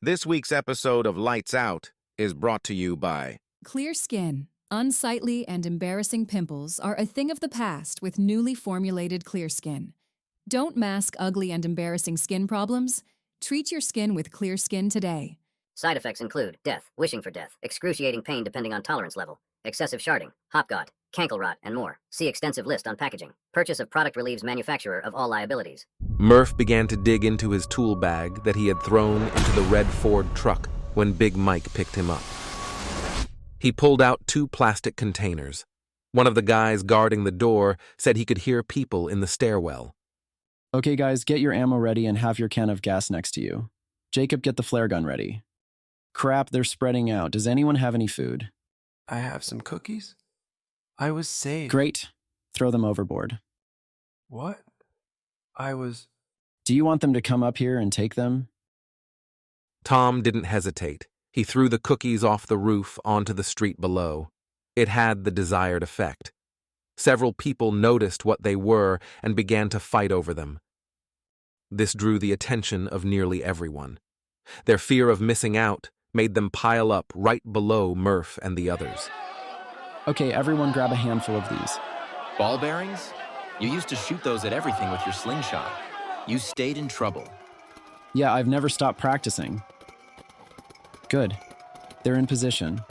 This week's episode of Lights Out is brought to you by Clear skin, unsightly and embarrassing pimples are a thing of the past with newly formulated Clear Skin. Don't mask ugly and embarrassing skin problems. Treat your skin with Clear Skin today. Side effects include death, wishing for death, excruciating pain depending on tolerance level, excessive sharding, hopgot, cankle rot, and more. See extensive list on packaging. Purchase of product relieves manufacturer of all liabilities. Murf began to dig into his tool bag that he had thrown into the red Ford truck when Big Mike picked him up. He pulled out 2 plastic containers. One of the guys guarding the door said he could hear people in the stairwell. Okay, guys, get your ammo ready and have your can of gas next to you. Jacob, get the flare gun ready. Crap, they're spreading out. Does anyone have any food? I have some cookies. I was saved. Great. Throw them overboard. What? Do you want them to come up here and take them? Tom didn't hesitate. He threw the cookies off the roof onto the street below. It had the desired effect. Several people noticed what they were and began to fight over them. This drew the attention of nearly everyone. Their fear of missing out made them pile up right below Murf and the others. Okay, everyone grab a handful of these. Ball bearings? You used to shoot those at everything with your slingshot. You stayed in trouble. Yeah, I've never stopped practicing. Good. They're in position.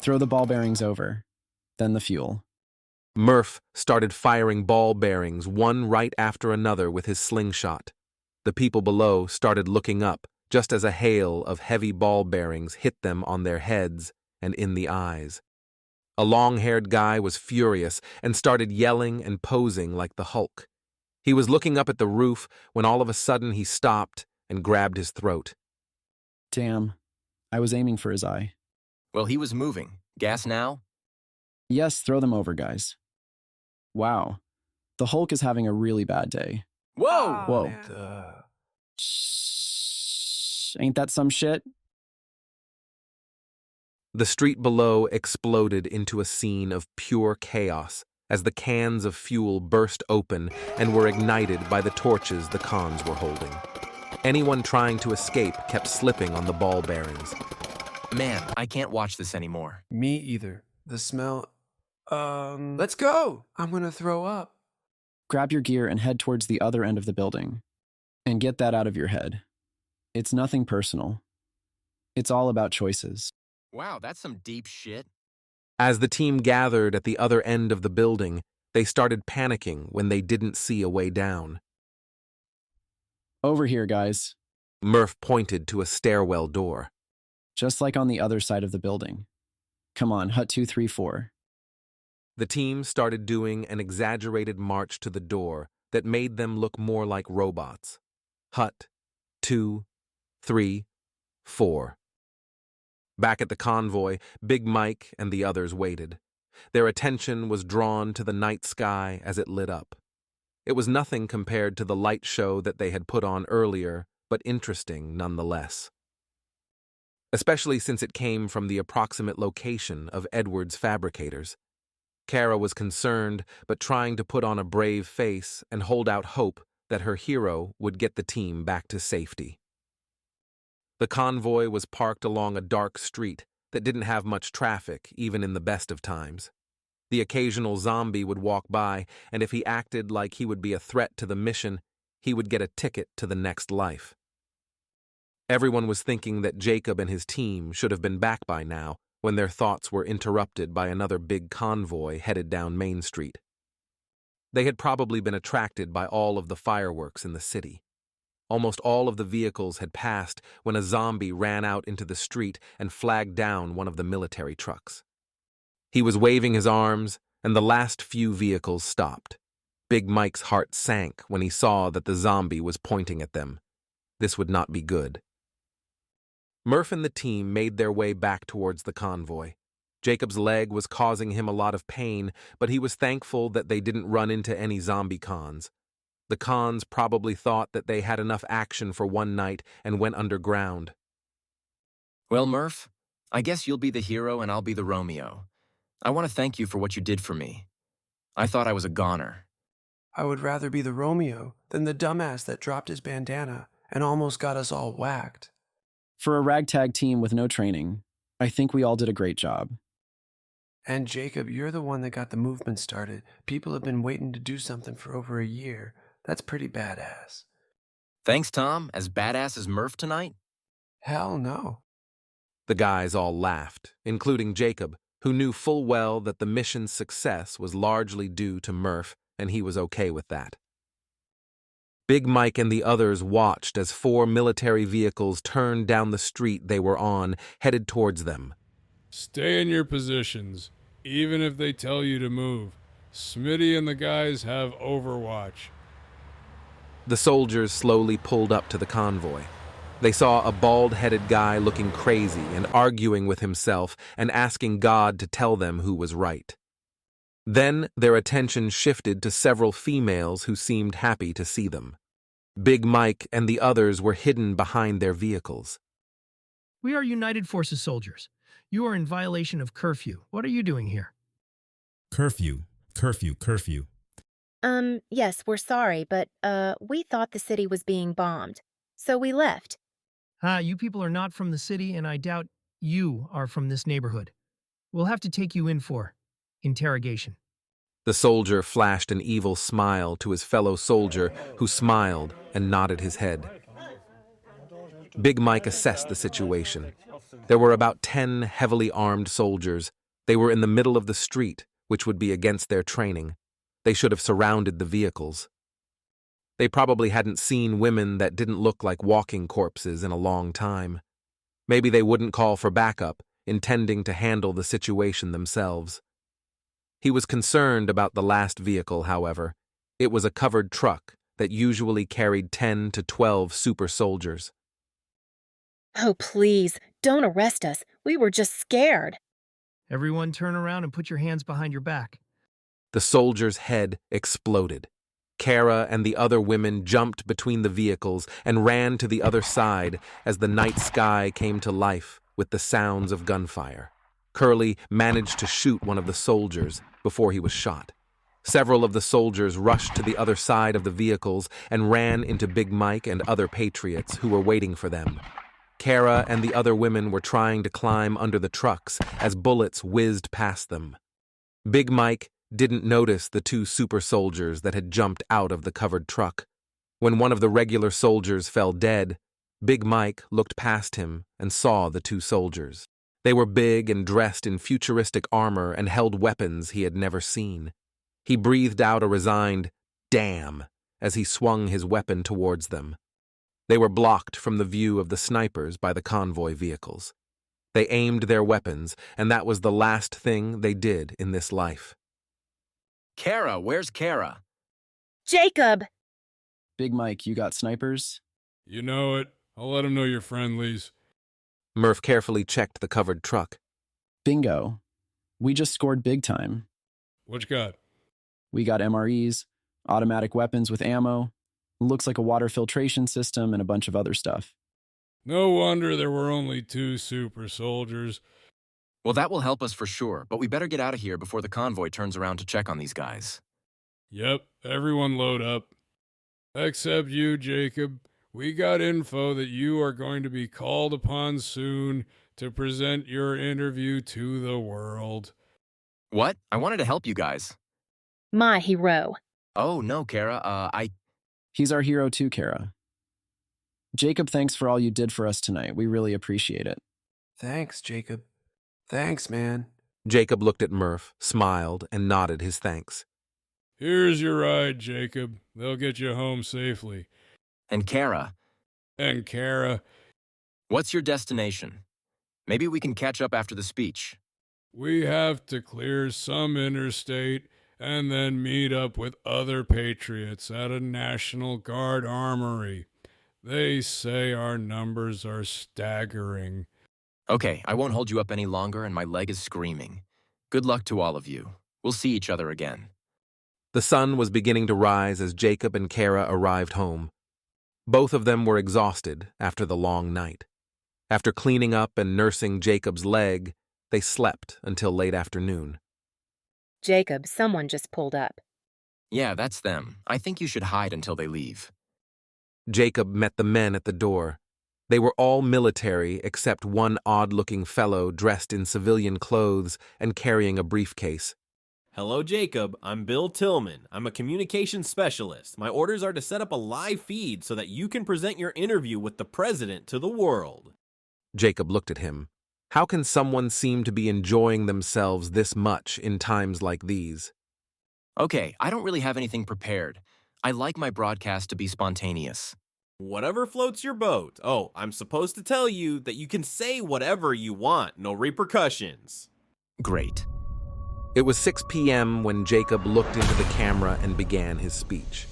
Throw the ball bearings over, then the fuel. Murf started firing ball bearings one right after another with his slingshot. The people below started looking up just as a hail of heavy ball bearings hit them on their heads and in the eyes. A long-haired guy was furious and started yelling and posing like the Hulk. He was looking up at the roof when all of a sudden he stopped and grabbed his throat. Damn, I was aiming for his eye. Well, he was moving. Gas now? Yes, throw them over, guys. Wow, the Hulk is having a really bad day. Whoa! Whoa. Shh. Ain't that some shit? The street below exploded into a scene of pure chaos as the cans of fuel burst open and were ignited by the torches the cons were holding. Anyone trying to escape kept slipping on the ball bearings. Man, I can't watch this anymore. Me either. The smell... Let's go! I'm gonna throw up. Grab your gear and head towards the other end of the building. And get that out of your head. It's nothing personal. It's all about choices. Wow, that's some deep shit. As the team gathered at the other end of the building, they started panicking when they didn't see a way down. Over here, guys. Murf pointed to a stairwell door. Just like on the other side of the building. Come on, Hut 234. The team started doing an exaggerated march to the door that made them look more like robots. Hut 2, 3, 4. Back at the convoy, Big Mike and the others waited. Their attention was drawn to the night sky as it lit up. It was nothing compared to the light show that they had put on earlier, but interesting nonetheless. Especially since it came from the approximate location of Edward's fabricators. Kara was concerned, but trying to put on a brave face and hold out hope that her hero would get the team back to safety. The convoy was parked along a dark street that didn't have much traffic, even in the best of times. The occasional zombie would walk by, and if he acted like he would be a threat to the mission, he would get a ticket to the next life. Everyone was thinking that Jacob and his team should have been back by now, when their thoughts were interrupted by another big convoy headed down Main Street. They had probably been attracted by all of the fireworks in the city. Almost all of the vehicles had passed when a zombie ran out into the street and flagged down one of the military trucks. He was waving his arms, and the last few vehicles stopped. Big Mike's heart sank when he saw that the zombie was pointing at them. This would not be good. Murf and the team made their way back towards the convoy. Jacob's leg was causing him a lot of pain, but he was thankful that they didn't run into any zombie cons. The cons probably thought that they had enough action for one night and went underground. Well, Murf, I guess you'll be the hero and I'll be the Romeo. I want to thank you for what you did for me. I thought I was a goner. I would rather be the Romeo than the dumbass that dropped his bandana and almost got us all whacked. For a ragtag team with no training, I think we all did a great job. And Jacob, you're the one that got the movement started. People have been waiting to do something for over a year. That's pretty badass. Thanks, Tom. As badass as Murf tonight? Hell no. The guys all laughed, including Jacob, who knew full well that the mission's success was largely due to Murf, and he was okay with that. Big Mike and the others watched as 4 military vehicles turned down the street they were on, headed towards them. Stay in your positions, even if they tell you to move. Smitty and the guys have overwatch. The soldiers slowly pulled up to the convoy. They saw a bald-headed guy looking crazy and arguing with himself and asking God to tell them who was right. Then their attention shifted to several females who seemed happy to see them. Big Mike and the others were hidden behind their vehicles. We are United Forces soldiers. You are in violation of curfew. What are you doing here? Curfew. Yes, we're sorry, but, we thought the city was being bombed. So we left. You people are not from the city, and I doubt you are from this neighborhood. We'll have to take you in for interrogation. The soldier flashed an evil smile to his fellow soldier, who smiled and nodded his head. Big Mike assessed the situation. There were about 10 heavily armed soldiers. They were in the middle of the street, which would be against their training. They should have surrounded the vehicles. They probably hadn't seen women that didn't look like walking corpses in a long time. Maybe they wouldn't call for backup, intending to handle the situation themselves. He was concerned about the last vehicle, however. It was a covered truck that usually carried 10 to 12 super soldiers. Oh, please, don't arrest us. We were just scared. Everyone turn around and put your hands behind your back. The soldier's head exploded. Kara and the other women jumped between the vehicles and ran to the other side as the night sky came to life with the sounds of gunfire. Curly managed to shoot one of the soldiers before he was shot. Several of the soldiers rushed to the other side of the vehicles and ran into Big Mike and other patriots who were waiting for them. Kara and the other women were trying to climb under the trucks as bullets whizzed past them. Big Mike didn't notice the 2 super soldiers that had jumped out of the covered truck. When one of the regular soldiers fell dead, Big Mike looked past him and saw the 2 soldiers. They were big and dressed in futuristic armor and held weapons he had never seen. He breathed out a resigned, "Damn," as he swung his weapon towards them. They were blocked from the view of the snipers by the convoy vehicles. They aimed their weapons, and that was the last thing they did in this life. Kara, where's Kara? Jacob! Big Mike, you got snipers? You know it. I'll let them know you're friendlies. Murf carefully checked the covered truck. Bingo. We just scored big time. What you got? We got MREs, automatic weapons with ammo, looks like a water filtration system, and a bunch of other stuff. No wonder there were only 2 super soldiers. Well, that will help us for sure, but we better get out of here before the convoy turns around to check on these guys. Yep, everyone load up. Except you, Jacob. We got info that you are going to be called upon soon to present your interview to the world. What? I wanted to help you guys. My hero. Oh, no, Kara, He's our hero too, Kara. Jacob, thanks for all you did for us tonight. We really appreciate it. Thanks, Jacob. Thanks, man. Jacob looked at Murf, smiled, and nodded his thanks. Here's your ride, Jacob. They'll get you home safely. And Kara. And Kara. What's your destination? Maybe we can catch up after the speech. We have to clear some interstate and then meet up with other patriots at a National Guard armory. They say our numbers are staggering. Okay, I won't hold you up any longer and my leg is screaming. Good luck to all of you. We'll see each other again. The sun was beginning to rise as Jacob and Kara arrived home. Both of them were exhausted after the long night. After cleaning up and nursing Jacob's leg, they slept until late afternoon. Jacob, someone just pulled up. Yeah, that's them. I think you should hide until they leave. Jacob met the men at the door. They were all military except one odd-looking fellow dressed in civilian clothes and carrying a briefcase. Hello, Jacob. I'm Bill Tillman. I'm a communications specialist. My orders are to set up a live feed so that you can present your interview with the president to the world. Jacob looked at him. How can someone seem to be enjoying themselves this much in times like these? Okay, I don't really have anything prepared. I like my broadcast to be spontaneous. Whatever floats your boat. Oh, I'm supposed to tell you that you can say whatever you want, no repercussions. Great. It was 6 p.m. when Jacob looked into the camera and began his speech.